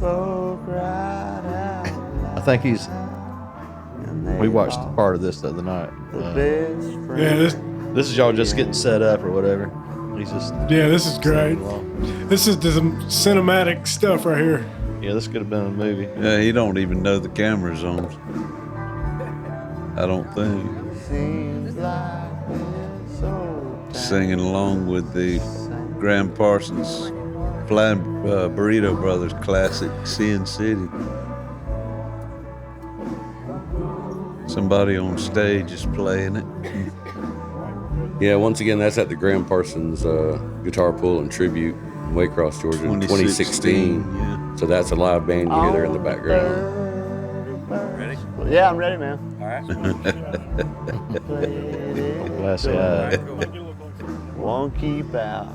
I think we watched part of this the other night. This is y'all just getting set up or whatever. He's just this is great. This is some cinematic stuff right here. Yeah, this could have been a movie. Yeah, he don't even know the camera's on. I don't think. Singing along with the Graham Parsons Flying Burrito Brothers classic, Sin City. Somebody on stage is playing it. Yeah, once again, that's at the Graham Parsons Guitar Pull and Tribute in Waycross, Georgia, 2016. Yeah. So that's a live band you hear there in the background. Ready? Yeah, I'm ready, man. All right. Glassy eye. Won't keep out.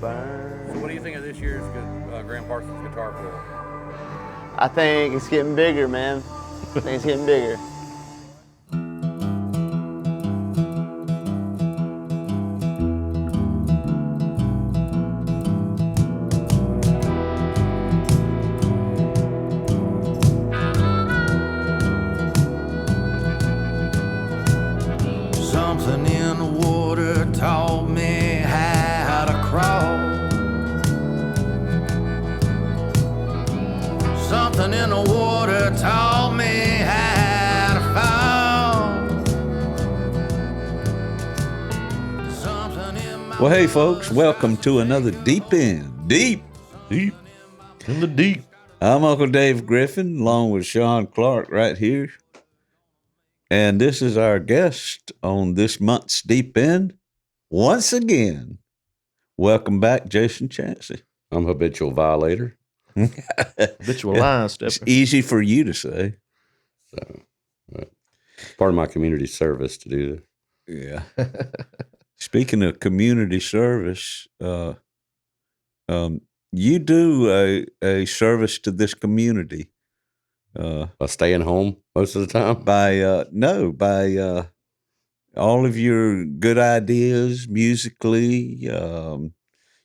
So what do you think of this year's Graham Parsons Guitar Pull? I think it's getting bigger, man. I think it's getting bigger. Something in the water taught me how to crawl. Something in the water taught me how to fall. Something in my Well, hey, folks, welcome to another Deep In. Deep In the deep. I'm Uncle Dave Griffin, along with Sean Clark right here. And this is our guest on this month's Deep In. Once again, welcome back, Jason Chancey. I'm habitual violator. Habitual line stepper. It's easy for you to say. So, part of my community service to do this. Yeah. Speaking of community service, you do a service to this community. Staying home most of the time. By all of your good ideas musically, your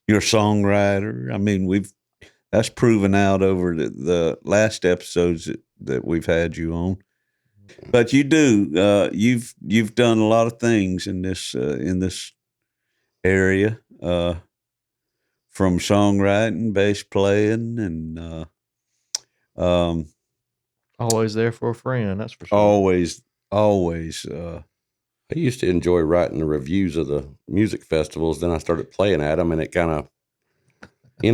songwriter. I mean, that's proven out over the last episodes that we've had you on. But you do, you've done a lot of things in this area, from songwriting, bass playing, and Always there for a friend, that's for sure. always. I used to enjoy writing the reviews of the music festivals. Then I started playing at them, and it kind of, you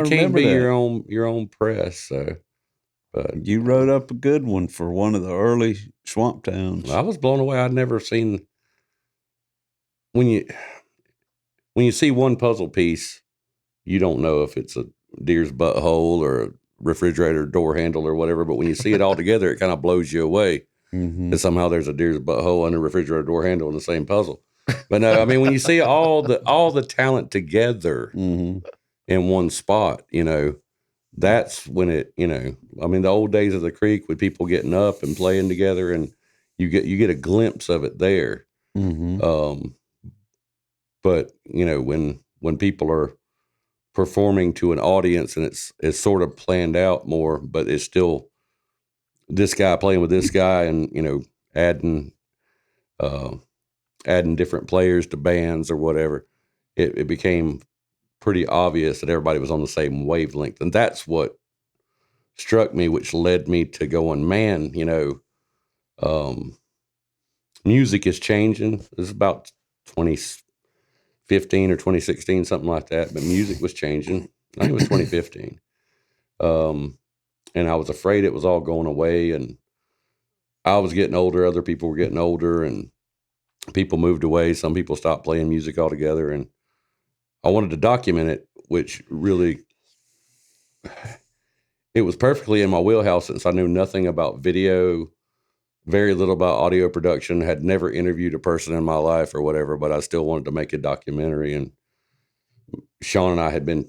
can't be your own press. So, but You wrote up a good one for one of the early Swamp Towns. I was blown away. I'd never seen when you see one puzzle piece, you don't know if it's a deer's butthole or a refrigerator door handle or whatever. But when you see it all together, it kind of blows you away. Mm-hmm. That somehow there's a deer's butthole and a refrigerator door handle in the same puzzle. But no, I mean, when you see all the talent together Mm-hmm. in one spot, that's when it, I mean, the old days of the creek with people getting up and playing together, and you get a glimpse of it there. Mm-hmm. But when people are performing to an audience and it's sort of planned out more, but it's still this guy playing with this guy, and adding different players to bands or whatever, it became pretty obvious that everybody was on the same wavelength. And that's what struck me, which led me to going, man, music is changing. This is about 2015 or 2016, something like that. But music was changing. I think it was 2015. And I was afraid it was all going away. And I was getting older. Other people were getting older, and people moved away. Some people stopped playing music altogether. And I wanted to document it, which really, it was perfectly in my wheelhouse, since I knew nothing about video, very little about audio production, had never interviewed a person in my life or whatever, but I still wanted to make a documentary. And Sean and I had been,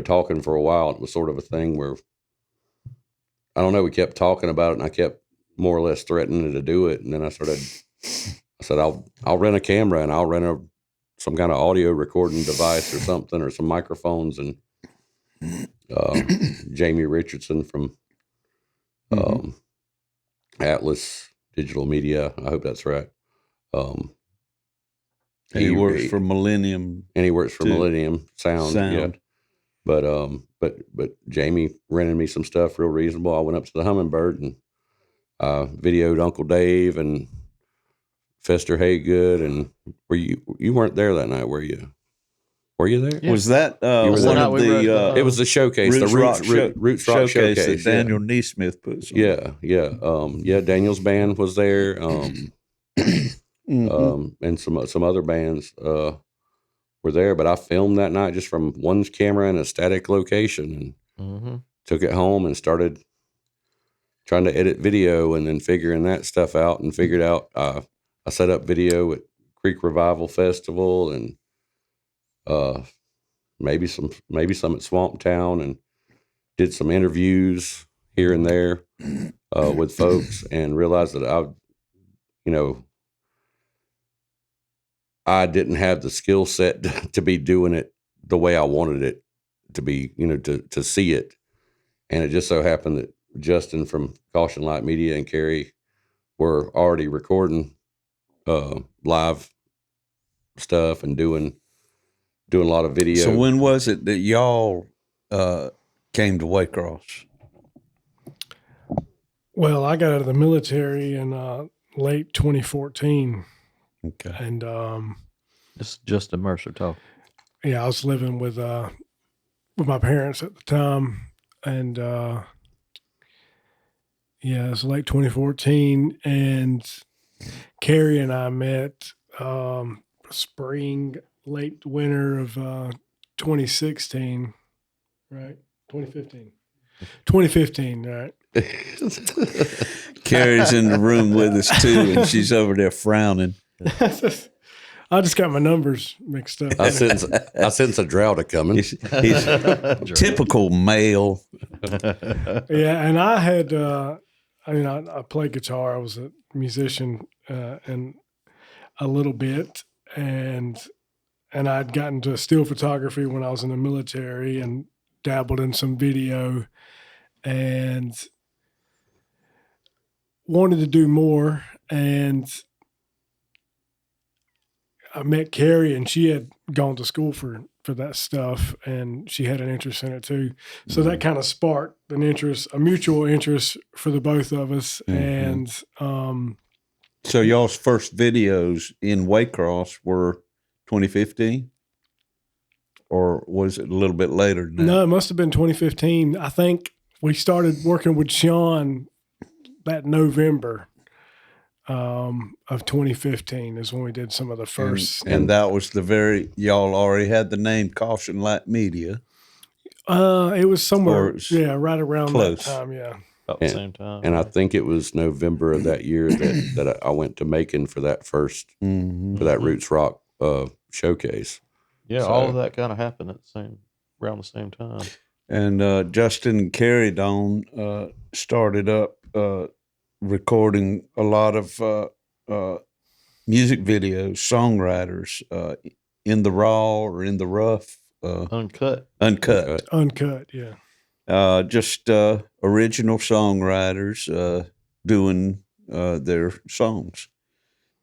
talking for a while. It was sort of a thing where, I don't know, we kept talking about it, and I kept more or less threatening to do it. And then I said, I'll rent a camera, and I'll rent some kind of audio recording device or something, or some microphones. And Jamie Richardson from Atlas Digital Media. I hope that's right. He works for Millennium. And he works for too. Millennium Sound. Yeah. But Jamie rented me some stuff real reasonable. I went up to the Hummingbird and videoed Uncle Dave and Fester Haygood. And you weren't there that night, were you? Were you there? Was that You were one there. of the? It was the showcase, the Roots Rock showcase that Daniel Neesmith puts on. Yeah. Daniel's band was there, and some other bands were there. But I filmed that night just from one camera in a static location, and took it home and started trying to edit video, and then figuring that stuff out, and figured out I set up video at Creek Revival Festival, and maybe some at Swamp Town, and did some interviews here and there with folks, and realized that I didn't have the skill set to be doing it the way I wanted it to be, to see it. And it just so happened that Justin from Caution Light Media and Carrie were already recording live stuff and doing a lot of video. So when was it that y'all came to Waycross? Well, I got out of the military in late 2014. Okay. And It's just a Mercer talk. yeah, I was living with my parents at the time, and yeah, it was late 2014, and Carrie and I met spring, late winter of 2016, right? 2015, right? Carrie's in the room with us too, and she's over there frowning. I just got my numbers mixed up. I sense a drought coming. He's typical male. Yeah, and I had, I played guitar. I was a musician and a little bit, and I'd gotten to still photography when I was in the military and dabbled in some video, and wanted to do more. And I met Carrie, and she had gone to school for that stuff, and she had an interest in it too. So that kind of sparked an interest, a mutual interest for the both of us. And so y'all's first videos in Waycross were 2015, or was it a little bit later than that? No, it must have been 2015. I think we started working with Sean that November of 2015 is when we did some of the first. And that was y'all already had the name Caution Light Media. It was somewhere, Or right around close. that time, yeah. About the same time. And I think it was November of that year that I went to Macon for that first, for that Roots Rock showcase. Yeah, So- all of that kind of happened around the same time. And Justin and Carrie Dawn started up recording a lot of music videos, songwriters, in the raw or in the rough, Uncut. Uncut, yeah. just original songwriters doing their songs,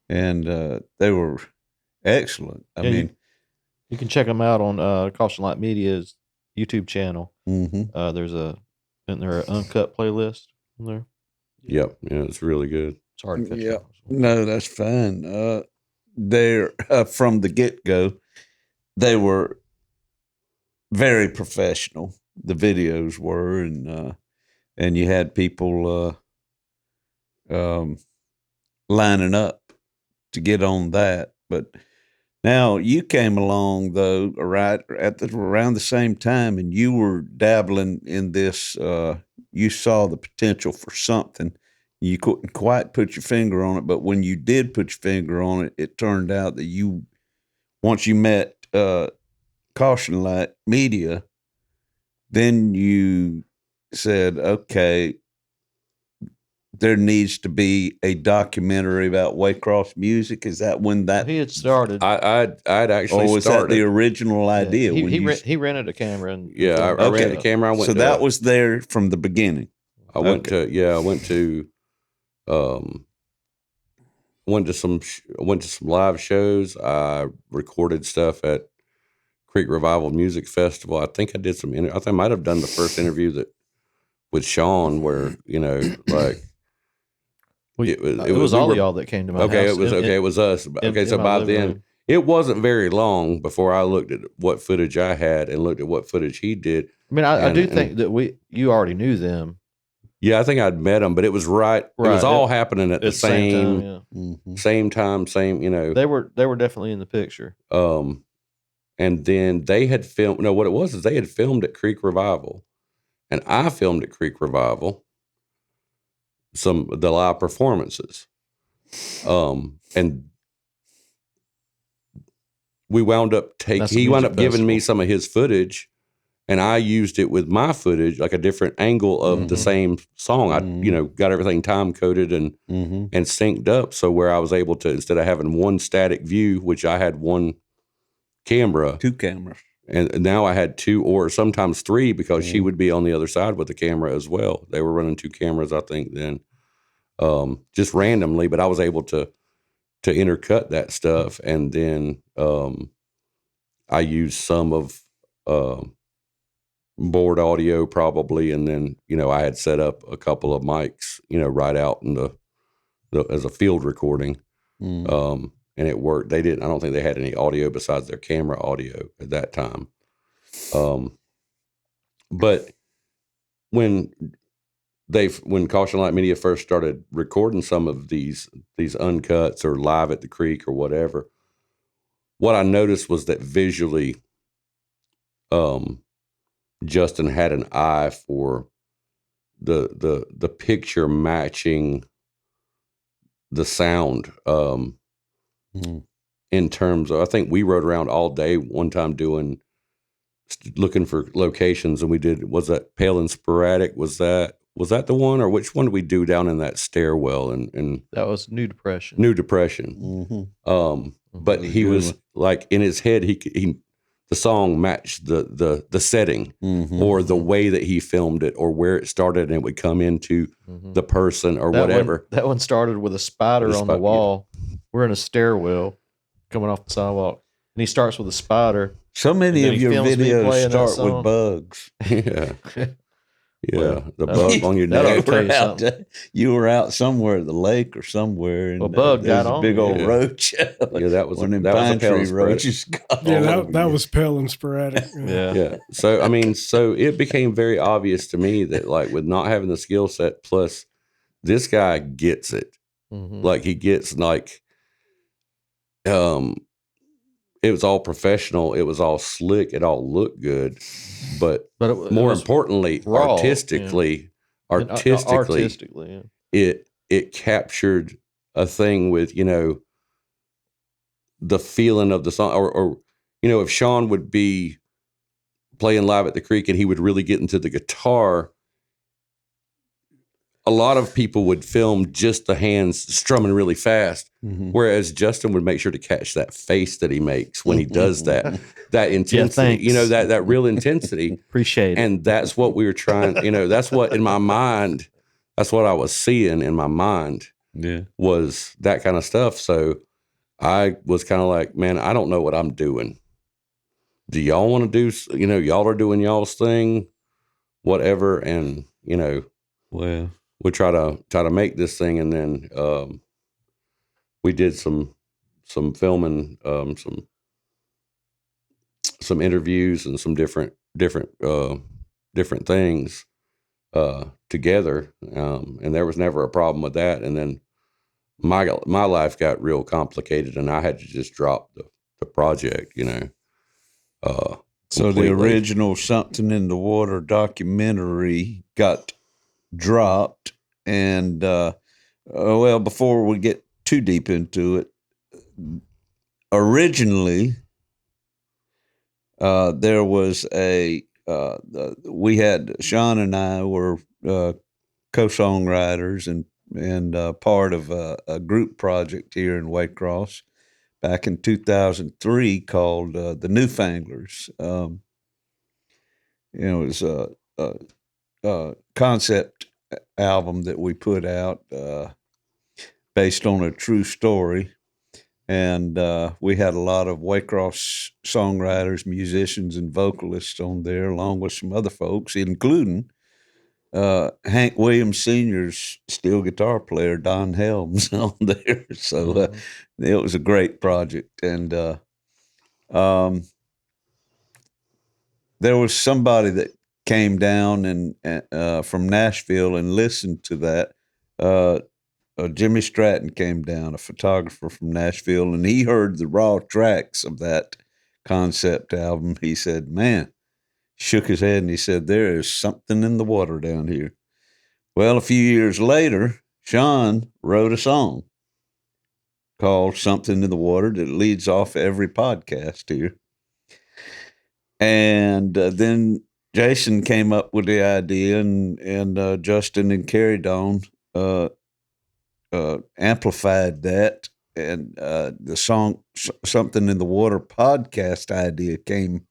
and they were excellent. I Yeah, mean, You can check them out on Caution Light Media's YouTube channel. There's an uncut playlist in there. Yep. Yeah, it's really good. It's hard to catch Yeah. up. No, that's fine. They're from the get-go, they were very professional. The videos were, and you had people lining up to get on that. But now you came along though, right around the same time, and you were dabbling in this. You saw the potential for something. You couldn't quite put your finger on it, but when you did put your finger on it, it turned out that once you met Caution Light Media, then you said, okay, there needs to be a documentary about Waycross music? Is that when that, He had started. I'd actually or was that the original idea? He, when he, you- he rented a camera and Yeah, filmed I it. rented a camera. I went so to that was there from the beginning. I went to went to some live shows. I recorded stuff at Creek Revival Music Festival. I think I did some. I think I might have done the first interview with Sean, where like it was all y'all that came to my house. It was us. Okay, so by then it wasn't very long before I looked at what footage I had and looked at what footage he did. I mean, I do think that you already knew them. Yeah, I think I'd met them, but it was right. It was all happening at the same time. Same, They were definitely in the picture. And then they had filmed. No, what it was is they had filmed at Creek Revival, and I filmed at Creek Revival. The live performances, and we wound up he wound up giving me some of his footage, and I used it with my footage, like a different angle of the same song. I got everything time coded and synced up, so where I was able to, instead of having one static view, which I had one camera, 2 cameras, and now I had 2 or sometimes 3, because she would be on the other side with the camera as well. They were running 2 cameras, I think, then. Just randomly, but I was able to intercut that stuff, and then I used some of board audio probably, and then I had set up a couple of mics, right out in the as a field recording, and it worked. I don't think they had any audio besides their camera audio at that time, but when Caution Light Media first started recording some of these uncuts or live at the Creek or whatever, what I noticed was that visually, Justin had an eye for the picture matching the sound. In terms of, I think we rode around all day one time looking for locations, and we did. Was that Pale and Sporadic? Was that the one, or which one did we do down in that stairwell? And that was New Depression. New Depression. But he was like, in his head, he the song matched the setting, or the way that he filmed it, or where it started, and it would come into the person or whatever. That one started with a spider on the wall. Yeah. We're in a stairwell coming off the sidewalk, and he starts with a spider. So many of your videos start with bugs. Yeah. Yeah, the bug on your neck. You were out somewhere at the lake or somewhere, and a bug got on a big old roach. That was one of them pine tree roaches. That was Pale and Sporadic. Yeah. So I mean, it became very obvious to me that, like, with not having the skill set, plus this guy gets it. Like, he gets, like, it was all professional. It was all slick. It all looked good, but more importantly, raw, artistically, it captured a thing with, the feeling of the song, or if Sean would be playing live at the Creek and he would really get into the guitar, a lot of people would film just the hands strumming really fast, whereas Justin would make sure to catch that face that he makes when he does that intensity, that real intensity. Appreciate it. And that's what we were trying, that's what in my mind, that's what I was seeing in my mind, was that kind of stuff. So I was kind of like, man, I don't know what I'm doing. Do y'all want to do, y'all are doing y'all's thing, whatever. And, well, we try to make this thing, and then we did some filming, some interviews and some different things together, and there was never a problem with that. And then my life got real complicated, and I had to just drop the project, So the original Something in the Water documentary got dropped, and before we get too deep into it, originally there was we had, Sean and I were co-songwriters, and and part of a group project here in Waycross back in 2003 called the Newfanglers. It was a concept album that we put out based on a true story. And we had a lot of Waycross songwriters, musicians, and vocalists on there, along with some other folks, including Hank Williams Sr.'s steel guitar player, Don Helms, on there. So it was a great project. And there was somebody that came down and from Nashville and listened to that. Jimmy Stratton came down, a photographer from Nashville, and he heard the raw tracks of that concept album. He said, man, shook his head and he said, there is something in the water down here. Well, a few years later, Sean wrote a song called Something in the Water that leads off every podcast here. And then Jason came up with the idea, and Justin and Carrie Dawn amplified that, and the song Something in the Water podcast idea came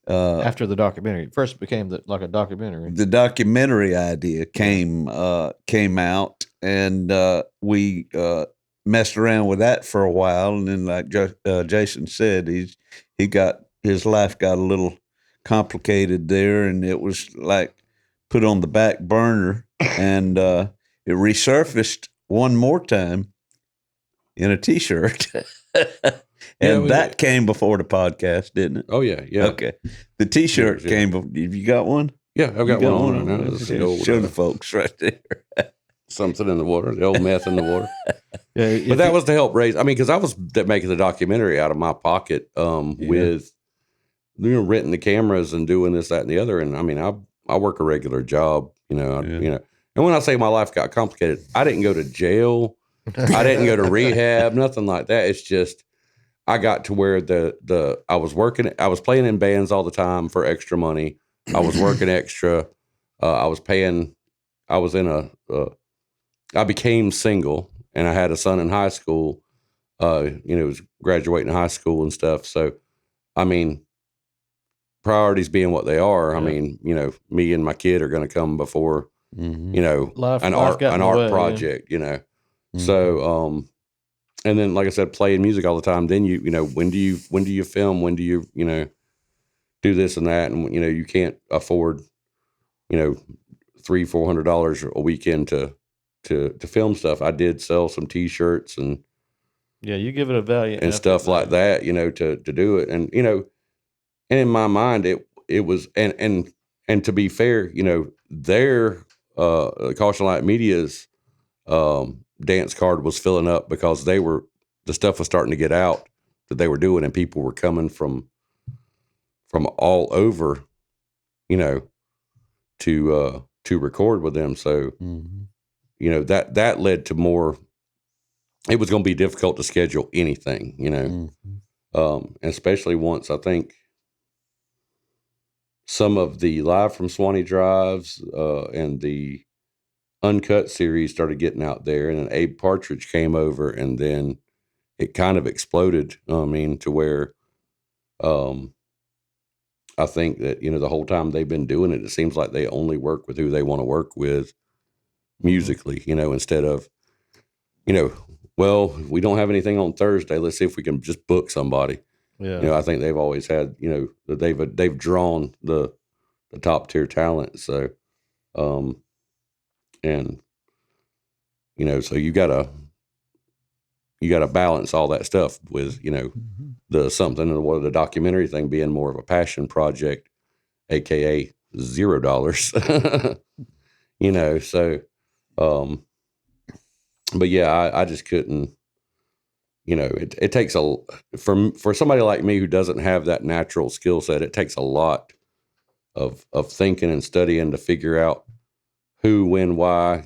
after the documentary. First became like a documentary. The documentary idea came out, and we messed around with that for a while, and then like Jason said, his life got a little complicated there, and it was like put on the back burner, and it resurfaced one more time in a T-shirt. And that came before the podcast, didn't it? Oh, yeah. Okay. The T-shirt came before. Have you got one? Yeah, I've got one on right now. Show the folks right there. Something in the water, the old meth in the water. Yeah, but that was to help raise, because I was making the documentary out of my pocket with, renting the cameras and doing this, that, and the other. And I work a regular job, and when I say my life got complicated, I didn't go to jail. I didn't go to rehab, nothing like that. It's just, I got to where I was playing in bands all the time for extra money. I was working extra. I became single, and I had a son in high school, was graduating high school and stuff. So, priorities being what they are, me and my kid are going to come before, an art project, So, and then, like I said, playing music all the time. Then when do you film? When do you, do this and that? And, you can't afford, $300-400 a weekend to film stuff. I did sell some T-shirts and you give it a value and stuff like that, to do it. And, and in my mind, it was, and to be fair, their Caution Light Media's dance card was filling up because the stuff was starting to get out that they were doing, and people were coming from all over, to record with them. So, that led to more. It was going to be difficult to schedule anything, and especially once I think some of the Live from Swanee Drives and the Uncut series started getting out there, and then Abe Partridge came over, and then it kind of exploded. To where I think that, the whole time they've been doing it, it seems like they only work with who they want to work with musically, instead of, well, we don't have anything on Thursday. Let's see if we can just book somebody. Yeah. I think they've always had, that they've drawn the top tier talent. So, and, so you gotta balance all that stuff with, the Something in the Water, the documentary thing being more of a passion project, AKA $0. So, but yeah, I just couldn't, it takes for somebody like me who doesn't have that natural skill set, it takes a lot of thinking and studying to figure out who, when, why,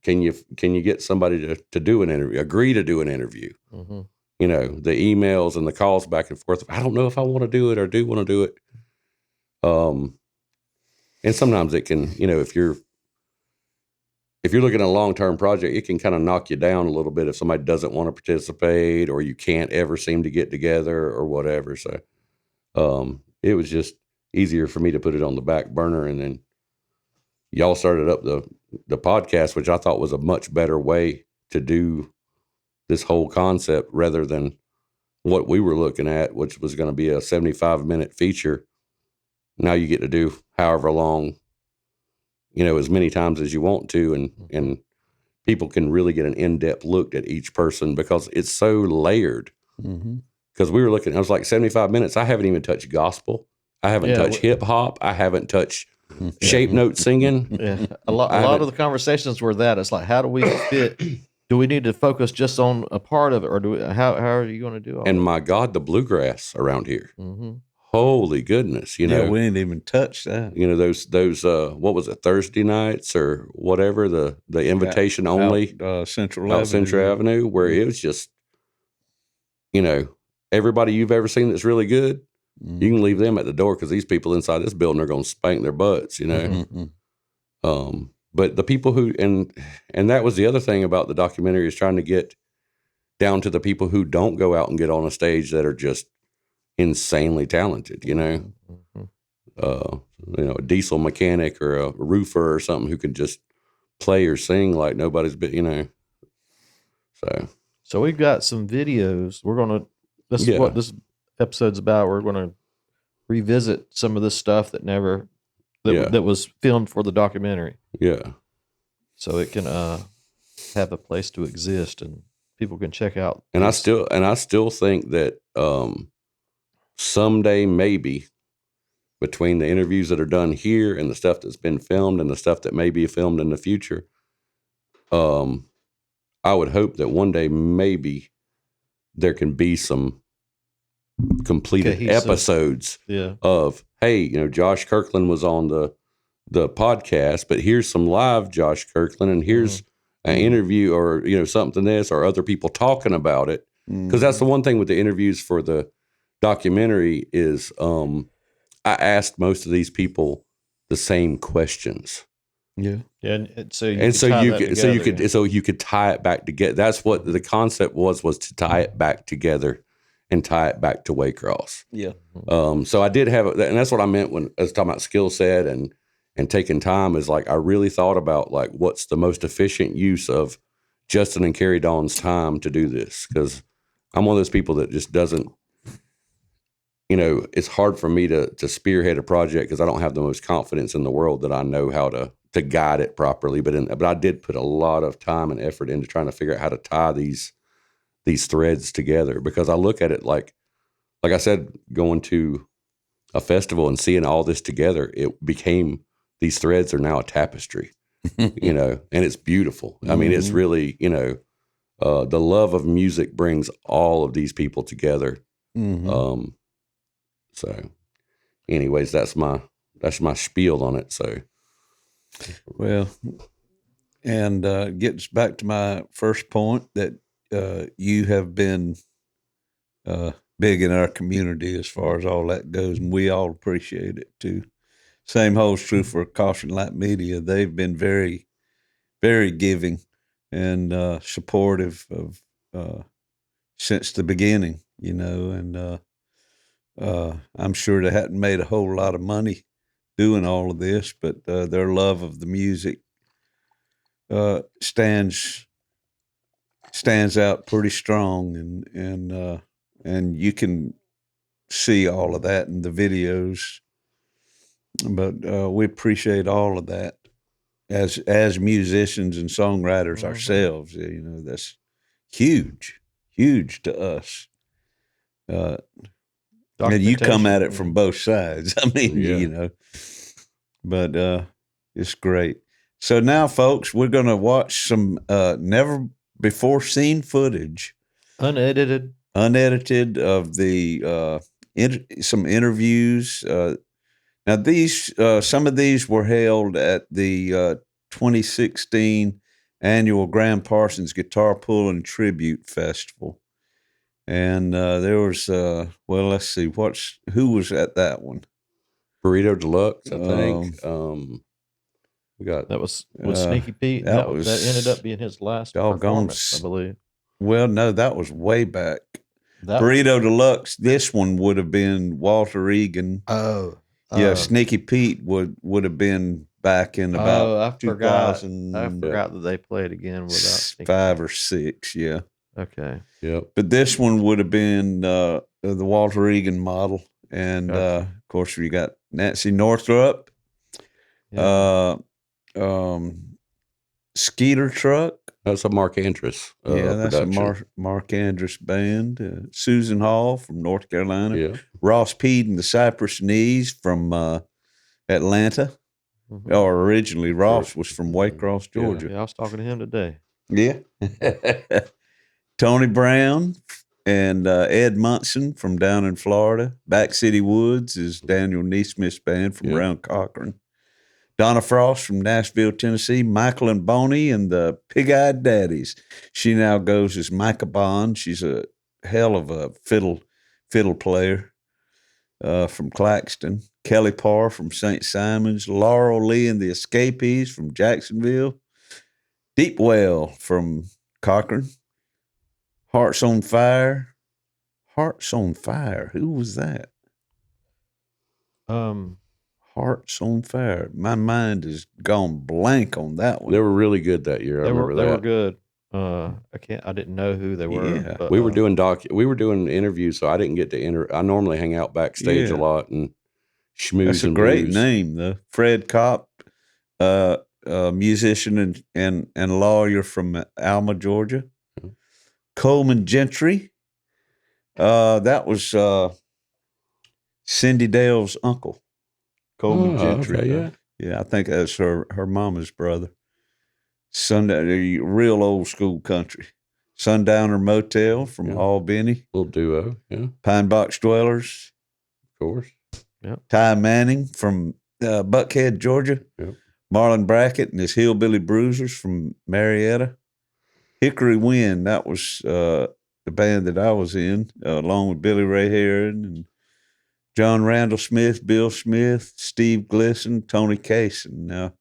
can you get somebody to do an interview, agree to do an interview, the emails and the calls back and forth. I don't know if I want to do it or do want to do it. And sometimes it can, if you're if you're looking at a long-term project, it can kind of knock you down a little bit if somebody doesn't want to participate or you can't ever seem to get together or whatever. So it was just easier for me to put it on the back burner. And then y'all started up the podcast, which I thought was a much better way to do this whole concept rather than what we were looking at, which was going to be a 75-minute feature. Now you get to do however long, as many times as you want to, and people can really get an in-depth look at each person because it's so layered. Because we were looking, I was like 75 minutes. I haven't even touched gospel. I haven't touched hip hop. I haven't touched shape note singing. Yeah, a lot of the conversations were that. It's like, how do we fit? Do we need to focus just on a part of it, or how are you going to do all And that? my God, the bluegrass around here. Mm-hmm. Holy goodness, we didn't even touch that. Those what was it, Thursday nights or whatever, the invitation only out, Central out Avenue. Central Avenue, where it was just, everybody you've ever seen that's really good, you can leave them at the door because these people inside this building are going to spank their butts, But the people who, and that was the other thing about the documentary, is trying to get down to the people who don't go out and get on a stage that are just insanely talented, a diesel mechanic or a roofer or something who can just play or sing like nobody's been, So we've got some videos. This is what this episode's about. We're going to revisit some of this stuff that that was filmed for the documentary. Yeah. So it can have a place to exist and people can check out. And I still think that someday, maybe, between the interviews that are done here and the stuff that's been filmed and the stuff that may be filmed in the future, I would hope that one day maybe there can be some completed cohesive episodes of, hey, Josh Kirkland was on the podcast, but here's some live Josh Kirkland, and here's an interview or something or other people talking about it, because that's the one thing with the interviews for the documentary is I asked most of these people the same questions. Yeah, and so you could tie it back together. That's what the concept was to tie it back together and tie it back to Waycross. Yeah. So I did have, and that's what I meant when I was talking about skill set and taking time, is like I really thought about like what's the most efficient use of Justin and Carrie Dawn's time to do this, because I'm one of those people that just doesn't. It's hard for me to spearhead a project because I don't have the most confidence in the world that I know how to guide it properly. But I did put a lot of time and effort into trying to figure out how to tie these threads together, because I look at it like I said, going to a festival and seeing all this together, it became, these threads are now a tapestry, and it's beautiful. I mean, it's really, the love of music brings all of these people together. So anyways, that's my spiel on it. So, well, and gets back to my first point that you have been big in our community as far as all that goes, and we all appreciate it too. Same holds true for Caution Light Media. They've been very, very giving and supportive of since the beginning, and I'm sure they hadn't made a whole lot of money doing all of this, but their love of the music stands out pretty strong, and you can see all of that in the videos. But we appreciate all of that as musicians and songwriters ourselves. That's huge to us. And you come at it from both sides. I mean, but it's great. So now, folks, we're going to watch some never before seen footage, unedited of the some interviews. Now these some of these were held at the 2016 annual Graham Parsons Guitar Pulling Tribute Festival. And there was, let's see, who was at that one? Burrito Deluxe, I think. We got That was Sneaky Pete. that That ended up being his last performance, I believe. Well, no, that was way back. That, Burrito Deluxe. This one would have been Walter Egan. Oh, Yeah, Sneaky Pete would have been back in about I forgot 2000. I forgot that they played again without Sneaky 5 Pete. or 6. Yeah. Okay. Yep. But this one would have been the Walter Egan model, and Gotcha. of course we got Nancy Northrup, Yeah. Skeeter Truck. That's a Mark Andrus. That's production. a Mark Andrus band. Susan Hall from North Carolina. Yeah. Ross Pede and the Cypress Knees from Atlanta. Mhm. Or originally Ross was from Waycross, Georgia. Yeah, I was talking to him today. Yeah. Tony Brown and Ed Munson from down in Florida. Back City Woods is Daniel Neesmith's band from around Cochran. Donna Frost from Nashville, Tennessee. Michael and Boney and the Pig-Eyed Daddies. She now goes as Micah Bond. She's a hell of a fiddle player from Claxton. Kelly Parr from St. Simons. Laurel Lee and the Escapees from Jacksonville. Deep Well from Cochran. Hearts on Fire. Hearts on Fire. Who was that? Hearts on Fire. My mind has gone blank on that one. They were really good that year. I remember that. They were good. I didn't know who they were. Yeah. But, We were doing interviews, so I didn't get to I normally hang out backstage a lot and schmooze. That's a and great blues. name, though. Fred Kopp, musician and lawyer from Alma, Georgia. Coleman Gentry. That was Cindy Dale's uncle. Coleman Gentry. Okay, Yeah, I think that's her mama's brother. Real old school country. Sundowner Motel from Albany. Little duo, yeah. Pine Box Dwellers. Of course. Ty Manning from Buckhead, Georgia. Yep. Marlon Brackett and his Hillbilly Bruisers from Marietta. Hickory Wind, that was the band that I was in, along with Billy Ray Heron and John Randall Smith, Bill Smith, Steve Glisson, Tony Cason. Now,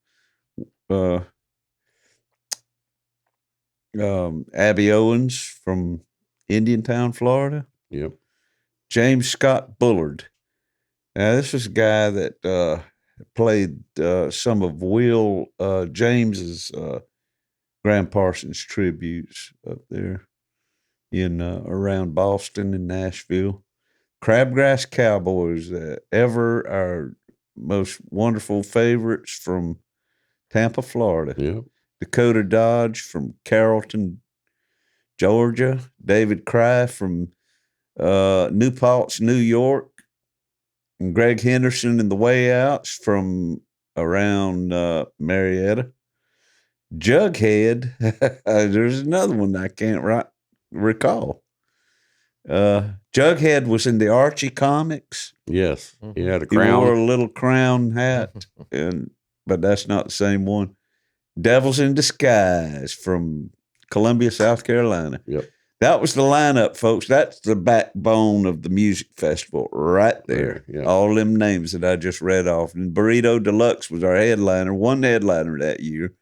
Abby Owens from Indiantown, Florida. Yep. James Scott Bullard. Now, this was a guy that played some of Will James's Graham Parsons tributes up there in around Boston and Nashville. Crabgrass Cowboys, ever our most wonderful favorites from Tampa, Florida. Yep. Dakota Dodge from Carrollton, Georgia. David Cry from New Paltz, New York. And Greg Henderson and the Way Outs from around Marietta. Jughead, there's another one I can't recall. Jughead was in the Archie comics. Yes. He had a He crown. wore a little crown hat, but that's not the same one. Devils in Disguise from Columbia, South Carolina. Yep. That was the lineup, folks. That's the backbone of the music festival right there. Yeah. All them names that I just read off. And Burrito Deluxe was our headliner, one headliner that year.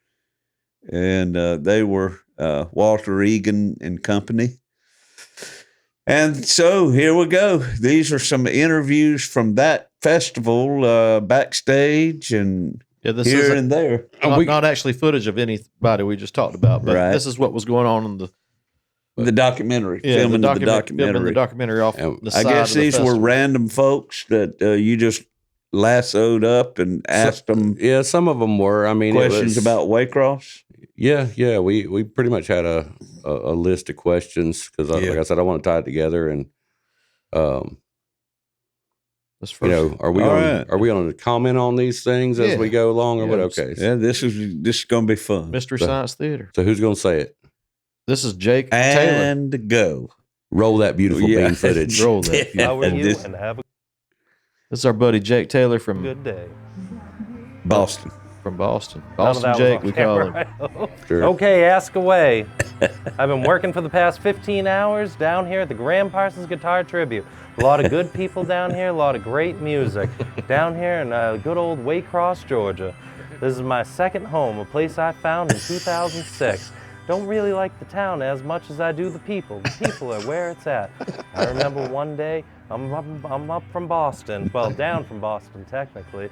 And they were Walter Egan and company. And so here we go. These are some interviews from that festival backstage and this here and there. Not actually footage of anybody we just talked about, but Right. this is what was going on in The documentary, filming the documentary. Filming the documentary off the I side guess of the these were festival. random folks that you just lassoed up and asked them Yeah, some of them were. I mean, questions about Waycross. Yeah. We pretty much had a list of questions because, like I said, I want to tie it together. And This first, you know, are we going to comment on these things as we go along, or what? Okay. Yeah, this is going to be fun. Mystery Science Theater. So who's going to say it? This is Jake Taylor. And go. Roll that beautiful bean footage. Roll that. How are you? This- And have a This is our buddy Jake Taylor from good day. Boston. From Boston. None of Boston that was Jake, on we call him. camera, I hope. Sure. Okay, ask away. I've been working for the past 15 hours down here at the Graham Parsons Guitar Tribute. A lot of good people down here, a lot of great music down here in good old Waycross, Georgia. This is my second home, a place I found in 2006. Don't really like the town as much as I do the people. The people are where it's at. I remember one day, I'm up from Boston, well, down from Boston technically,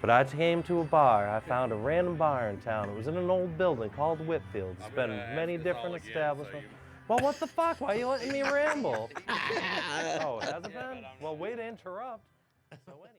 but I came to a bar. I found a random bar in town. It was in an old building called Whitfield. It's been many different establishments. Well, what the fuck? Why are you letting me ramble? Oh, has it been? Well, way to interrupt. So anyway.